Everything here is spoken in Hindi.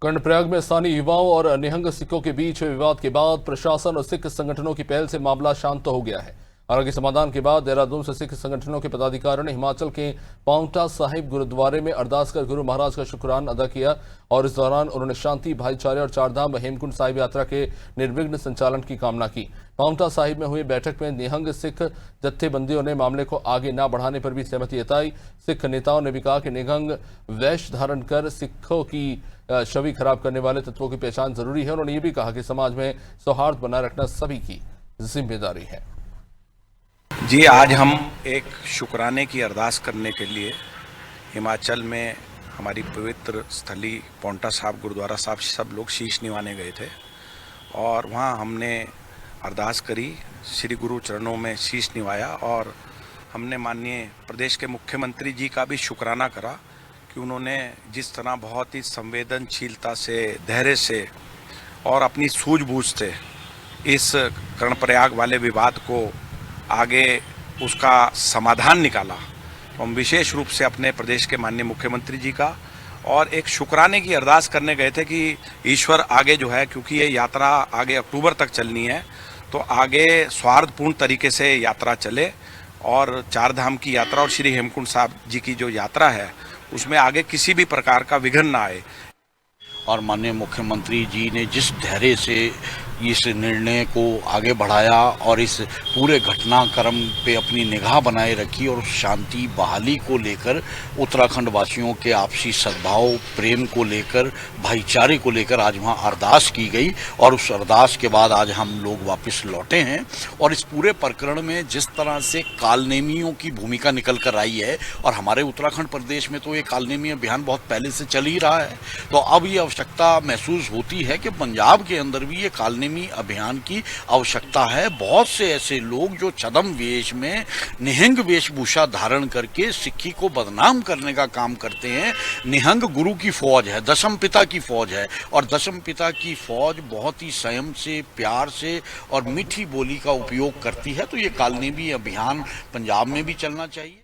कर्णप्रयाग में स्थानीय युवाओं और निहंग सिखों के बीच हुए विवाद के बाद प्रशासन और सिख संगठनों की पहल से मामला शांत हो गया है। हालांकि समाधान के बाद देहरादून से सिख संगठनों के पदाधिकारियों ने हिमाचल के पांवटा साहिब गुरुद्वारे में अरदास कर गुरु महाराज का शुक्राना अदा किया और इस दौरान उन्होंने शांति, भाईचारे और चारधाम हेमकुंड साहिब यात्रा के निर्विघ्न संचालन की कामना की। पांवटा साहिब में हुई बैठक में निहंग सिख जत्थेबंदियों ने मामले को आगे न बढ़ाने पर भी सहमति जताई। सिख नेताओं ने भी कहा कि निहंग वेश धारण कर सिखों की छवि खराब करने वाले तत्वों की पहचान जरूरी है। उन्होंने ये भी कहा कि समाज में सौहार्द बनाए रखना सभी की जिम्मेदारी है। जी, आज हम एक शुक्राने की अरदास करने के लिए हिमाचल में हमारी पवित्र स्थली पांवटा साहिब गुरुद्वारा साहब सब लोग शीश निवाने गए थे और वहाँ हमने अरदास करी, श्री गुरु चरणों में शीश निवाया और हमने माननीय प्रदेश के मुख्यमंत्री जी का भी शुक्राना करा कि उन्होंने जिस तरह बहुत ही संवेदनशीलता से, धैर्य से और अपनी सूझबूझ से इस कर्णप्रयाग वाले विवाद को आगे उसका समाधान निकाला, तो हम विशेष रूप से अपने प्रदेश के माननीय मुख्यमंत्री जी का और एक शुक्राने की अरदास करने गए थे कि ईश्वर आगे जो है, क्योंकि ये यात्रा आगे अक्टूबर तक चलनी है, तो आगे सौहार्दपूर्ण तरीके से यात्रा चले और चार धाम की यात्रा और श्री हेमकुंड साहिब जी की जो यात्रा है उसमें आगे किसी भी प्रकार का विघ्न ना आए। और माननीय मुख्यमंत्री जी ने जिस धैर्य से इस निर्णय को आगे बढ़ाया और इस पूरे घटनाक्रम पे अपनी निगाह बनाए रखी और शांति बहाली को लेकर, उत्तराखंड वासियों के आपसी सद्भाव प्रेम को लेकर, भाईचारे को लेकर आज वहाँ अरदास की गई और उस अरदास के बाद आज हम लोग वापस लौटे हैं। और इस पूरे प्रकरण में जिस तरह से कालनेमियों की भूमिका निकल कर आई है, और हमारे उत्तराखंड प्रदेश में तो ये कालनेमी अभियान बहुत पहले से चल ही रहा है, तो अब ये आवश्यकता महसूस होती है कि पंजाब के अंदर भी ये कालनेमी अभियान की आवश्यकता है। बहुत से ऐसे लोग जो छद्म वेश में निहंग वेशभूषा धारण करके सिक्खी को बदनाम करने का काम करते हैं। निहंग गुरु की फौज है, दशम पिता की फौज है और दशम पिता की फौज बहुत ही संयम से, प्यार से और मीठी बोली का उपयोग करती है। तो ये कालनेमी अभियान पंजाब में भी चलना चाहिए।